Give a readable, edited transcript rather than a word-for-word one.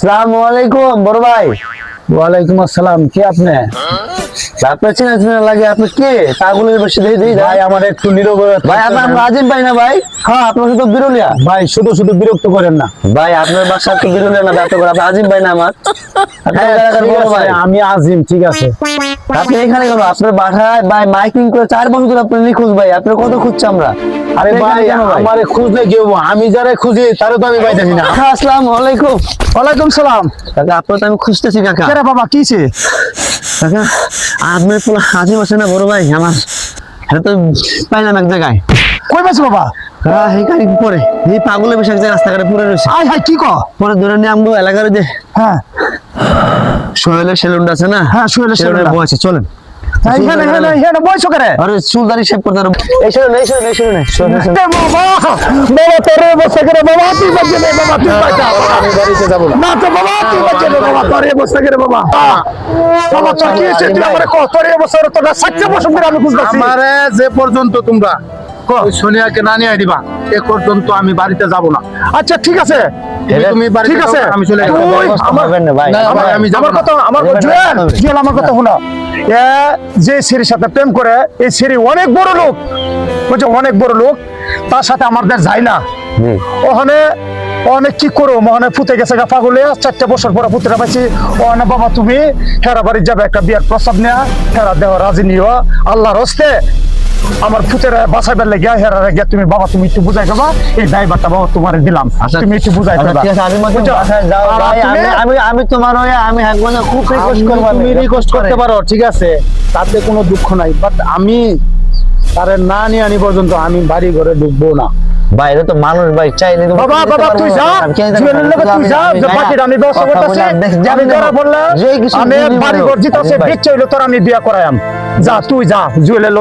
আসসালামু আলাইকুম বড় ভাই। ওয়ালাইকুম আসসালাম। কে আপনি? আপনার চেনা চেনা লাগে, আপনি কে? পাগলের বসে দিয়ে ভাই আমার একটু নীরব ভাই আপনার আজিম ভাই না ভাই? হ্যাঁ আপনার সাথে বিরলিয়া ভাই, শুধু শুধু বিরক্ত করেন না ভাই, আপনার বাসা তো বিরলিয়া না, ব্যর্থ করে আপনি আজিম ভাই না আমার? আপনার এলাকার ঠিক বড় আছে, ভাই। আমি আজিম, ঠিক আছে। আপনি এখানে কেন? আপনার বাসায় ভাই মাইকিং করে 4 বছর ধরে আপনি নিখোঁজ ভাই, আপনার কত খুঁজছে আমরা। আরে আপনি ভাই, এখানে কেন ভাই? আমারে খুঁজলে কেউ, আমি যারা খুঁজি তারে তো আমি পাইতেছি না। কাকা আসসালামু আলাইকুম। ওয়ালাইকুম সালাম। কাকা আপনার তো আমি খুঁজতেছি কাকা। কে রে বাবা, কিছে? কাকা আপনার কোনো আজিম আছে না বড় ভাই আমার? এটা তো পাইলাম এক জায়গায়। কই পাইছ বাবা? হ্যাঁ এই গাড়ি পরে এই পাগলের বসে এক জায়গায় রাস্তাঘাটে পড়ে রয়েছে। আয় হাই, কি ক? পরে ধরে নিয়ে আমগো এলাকার যে হ্যাঁ সোহেলের সেলুনটা আছে না, হ্যাঁ, সোহেলের সেলুনটা। বউ আছে, চলেন। এখানে এখানে এখানে বইছো কে রে? আরে চুলদারি শেভ করতে পারো। এই সেলুন এই সেলুন এই সেলুন এ বাবা, বাবা তোরে বসে কে রে বাবা, তুই বাজে রে বাবা, তুই বাজা। আমি বাড়িতে যাব না তো বাবা, তুই বাজে রে বাবা, তোরে বসে কে রে বাবা। বাবা তোর কি হইছে? তুই আমারে কত তোরে বসে রে, তোর সাচ্চা বসে করে আমি বুঝতাছি। আমারে যে পর্যন্ত তোমরা ওই সোনিয়াকে না নিয়ে দিবা এ পর্যন্ত আমি বাড়িতে যাব না। আচ্ছা ঠিক আছে, তুমি বাড়িতে ঠিক আছে, যাও, আমি চলে যাব। তুই আমার পারবেন না ভাই। না, আমার আমি যাবো আমার না। কথা আমার যাবেন না। জুয়েল জুয়েল আমার কথা শোনো। এ যে সিরির সাথে প্রেম করে, এই সিরি অনেক বড় লোক, বুঝছো, অনেক বড় লোক। তার সাথে আমাদের যায় না। জি। ওখানে অনেক কি করো, মহানে ফুটে গেছে গা পাগলে। 4 বছর পরে পুত্রা পাইছি। ওখানে বাবা তুমি হেরা বাড়ি যাবে, একটা বিয়ার প্রস্তাব নেয়া, হেরা দেহ রাজি নিও আল্লাহর হস্তে। আমার ফুতেরা বাঁচাইবার লেগে হেরা গিয়া তুমি বাবা তুমি একটু বুঝাই দেবা, এই ড্রাইভারটা বাবা তোমার দিলাম, আচ্ছা, তুমি একটু বুঝাই আচ্ছা, দেবা। ঠিক আছে, আমি মতো বুঝছো? বাসায় যাও আর ভাই, তুমি- আমি তোমার হয়ে আমি একবার না খুব রিকোয়েস্ট করব। তুমি রিকোয়েস্ট করতে পারো, ঠিক আছে, তাতে কোনো দুঃখ নাই, বাট আমি তারে না নিয়ে আনি পর্যন্ত আমি বাড়ি ঘরে ঢুকবো না। ভাই এটা তো মানুষ ভাই, চাইলে তো বাবা বাবা তুই যা, জুয়েলের লগে তুই যা, যে বাকিটা আমি ব্যবস্থা করতেছি। আমি ধরা পড়লে আমি বাড়ি ঘর জিতাছে, বিচ্ছা হইলো তোর আমি বিয়া করায়াম। যা তুই যা, জুয়েলের লগে